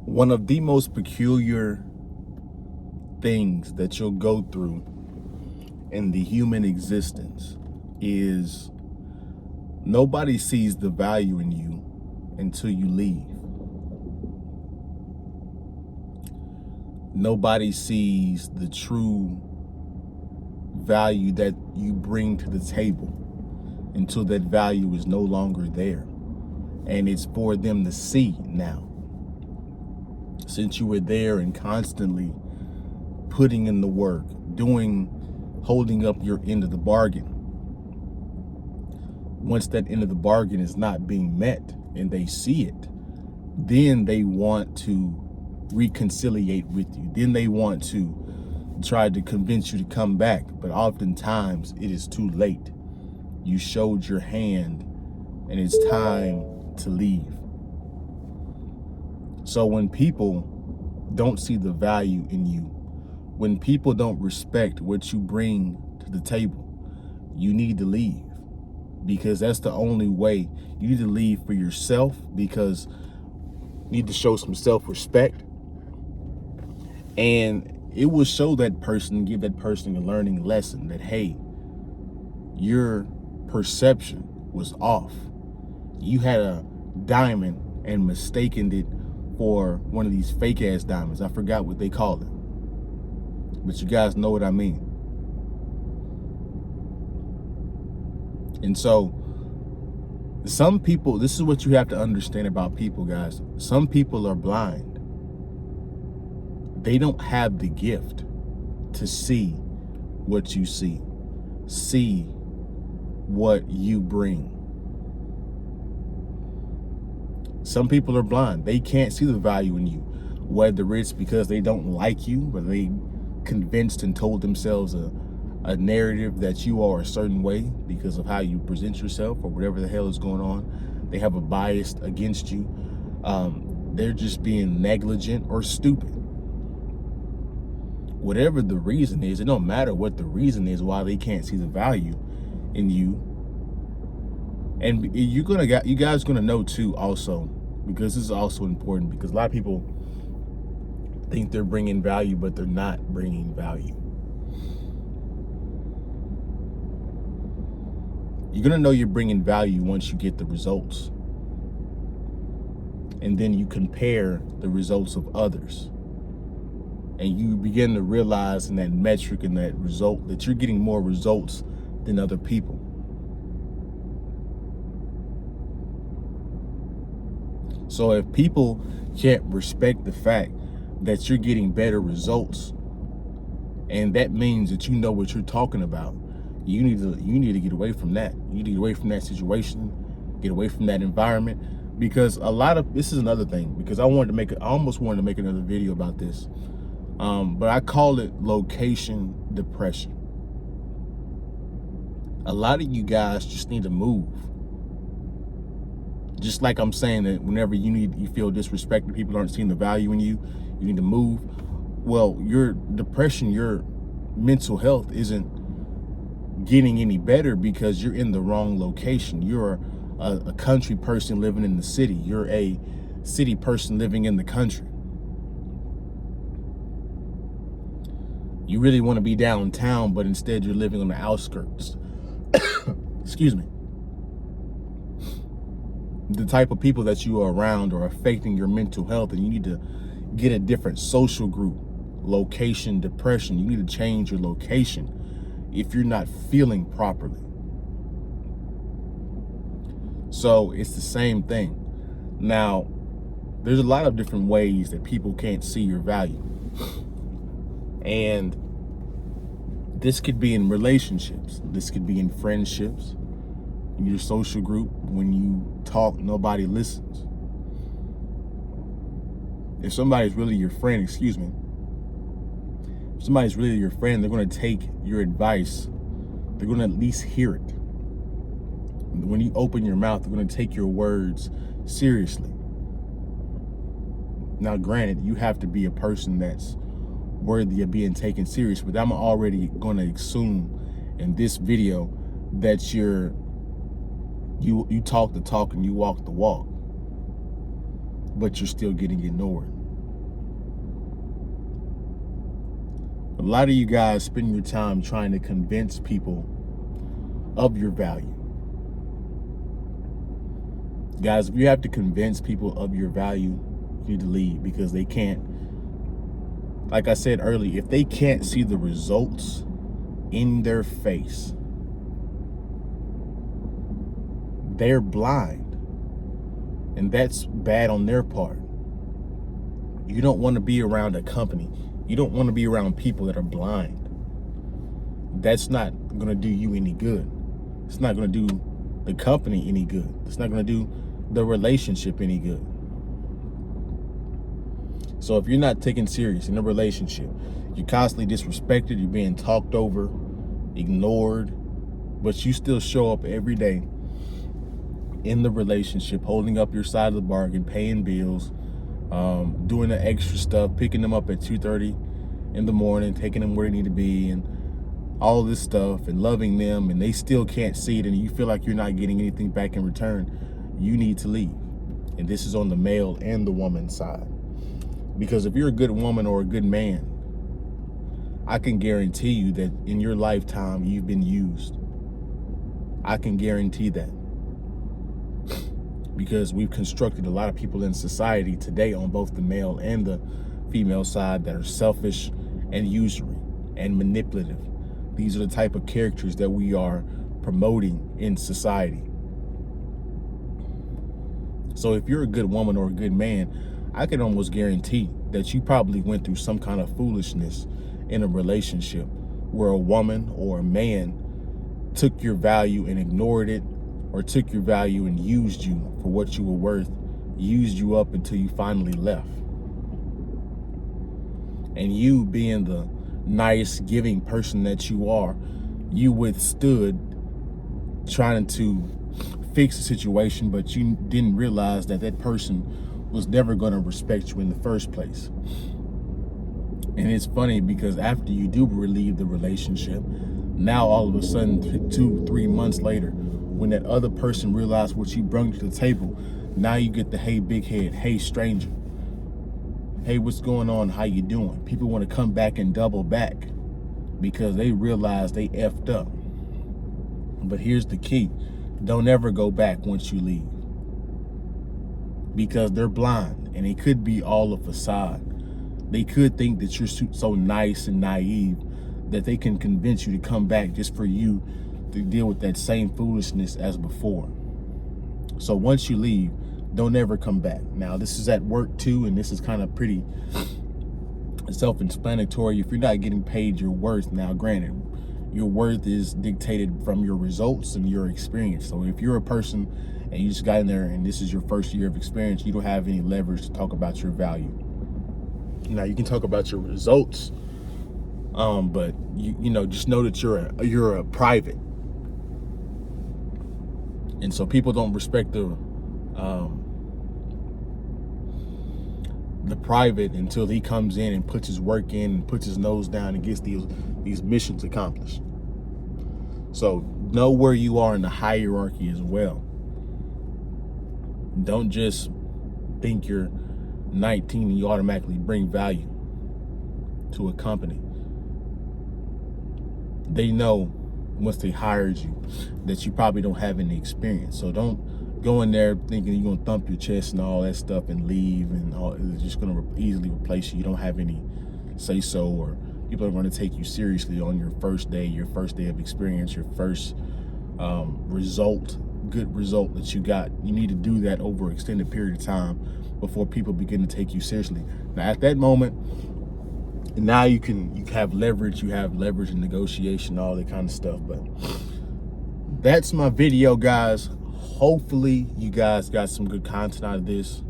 One of the most peculiar things that you'll go through in the human existence is nobody sees the value in you until you leave. Nobody sees the true value that you bring to the table until that value is no longer there. And it's for them to see now. Since you were there and constantly putting in the work, holding up your end of the bargain. Once that end of the bargain is not being met and they see it, then they want to reconciliate with you. Then they want to try to convince you to come back. But oftentimes it is too late. You showed your hand and it's time to leave. So when people don't see the value in you, when people don't respect what you bring to the table, you need to leave, because that's the only way. You need to leave for yourself, because you need to show some self-respect, and it will show that person, give that person a learning lesson that, hey, your perception was off. You had a diamond and mistaken it for one of these fake ass diamonds. I forgot what they call it, but you guys know what I mean. And so some people, this is what you have to understand about people, guys. Some people are blind. They don't have the gift to see what you see what you bring. Some people are blind. They can't see the value in you, whether it's because they don't like you, whether they convinced and told themselves a narrative that you are a certain way because of how you present yourself or whatever the hell is going on. They have a bias against you. They're just being negligent or stupid. Whatever the reason is, it don't matter what the reason is why they can't see the value in you. And you guys gonna know too also, because this is also important, because a lot of people think they're bringing value, but they're not bringing value. You're gonna know you're bringing value once you get the results. And then you compare the results of others. And you begin to realize in that metric and that result that you're getting more results than other people. So if people can't respect the fact that you're getting better results, and that means that you know what you're talking about, you need to get away from that. You need to get away from that situation, get away from that environment, because this is another thing, because I almost wanted to make another video about this, but I call it location depression. A lot of you guys just need to move. Just like I'm saying that whenever you feel disrespected, people aren't seeing the value in you, you need to move. Well, your depression, your mental health isn't getting any better because you're in the wrong location. You're a country person living in the city. You're a city person living in the country. You really want to be downtown, but instead you're living on the outskirts. Excuse me. The type of people that you are around are affecting your mental health, and you need to get a different social group. Location depression. You need to change your location if you're not feeling properly. So it's the same thing. Now, there's a lot of different ways that people can't see your value. And this could be in relationships. This could be in friendships. In your social group, when you talk, nobody listens. If somebody's really your friend, if somebody's really your friend, they're going to take your advice. They're going to at least hear it. When you open your mouth, they're going to take your words seriously. Now, granted, you have to be a person that's worthy of being taken serious, but I'm already going to assume in this video that you talk the talk and you walk the walk, but you're still getting ignored. A lot of you guys spend your time trying to convince people of your value. Guys, if you have to convince people of your value, you need to leave, because they can't, like I said earlier, if they can't see the results in their face, they're blind. And that's bad on their part. You don't want to be around a company. You don't want to be around people that are blind. That's not going to do you any good. It's not going to do the company any good. It's not going to do the relationship any good. So if you're not taken serious in a relationship, you're constantly disrespected, you're being talked over, ignored, but you still show up every day in the relationship, holding up your side of the bargain, paying bills, doing the extra stuff, picking them up at 2:30 in the morning, taking them where they need to be, and all this stuff, and loving them, and they still can't see it, and you feel like you're not getting anything back in return, you need to leave. And this is on the male and the woman side. Because if you're a good woman or a good man, I can guarantee you that in your lifetime, you've been used. I can guarantee that. Because we've constructed a lot of people in society today on both the male and the female side that are selfish and usury and manipulative. These are the type of characters that we are promoting in society. So if you're a good woman or a good man, I can almost guarantee that you probably went through some kind of foolishness in a relationship where a woman or a man took your value and ignored it, or took your value and used you for what you were worth, used you up until you finally left. And you, being the nice, giving person that you are, you withstood trying to fix the situation, but you didn't realize that that person was never going to respect you in the first place. And it's funny because after you do relieve the relationship, now all of a sudden 2-3 months later, when that other person realized what you brought to the table, now you get the hey big head, hey stranger, hey what's going on, how you doing? People want to come back and double back because they realize they effed up. But here's the key: don't ever go back once you leave, because they're blind, and it could be all a facade. They could think that you're so nice and naive that they can convince you to come back just for you to deal with that same foolishness as before. So once you leave, don't ever come back. Now, this is at work too, and this is kind of pretty self-explanatory. If you're not getting paid your worth, now granted, your worth is dictated from your results and your experience. So if you're a person and you just got in there and this is your first year of experience, you don't have any leverage to talk about your value. Now, you can talk about your results, but you know, just know that you're a private. And so people don't respect the private until he comes in and puts his work in and puts his nose down and gets these missions accomplished. So know where you are in the hierarchy as well. Don't just think you're 19 and you automatically bring value to a company. They know once they hired you that you probably don't have any experience. So don't go in there thinking you're gonna thump your chest and all that stuff and leave, and it's just gonna easily replace you. You don't have any say so, or people are gonna take you seriously on your first day of experience, your first good result that you got. You need to do that over an extended period of time before people begin to take you seriously. Now at that moment, now you have leverage, in negotiation, all that kind of stuff. But that's my video, guys. Hopefully you guys got some good content out of this.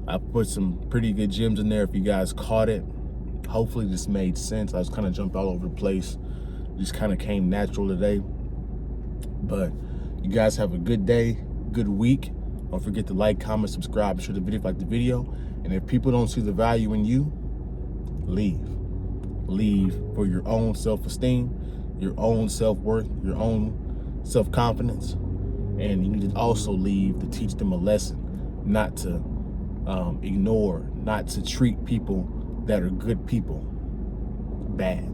I put some pretty good gems in there if you guys caught it. Hopefully this made sense. I was kind of jumped all over the place. Just kind of came natural today. But you guys have a good day, good week. Don't forget to like, comment, subscribe, be sure to like the video. And if people don't see the value in you, leave for your own self-esteem, your own self-worth, your own self-confidence. And you need to also leave to teach them a lesson, not to ignore, not to treat people that are good people bad.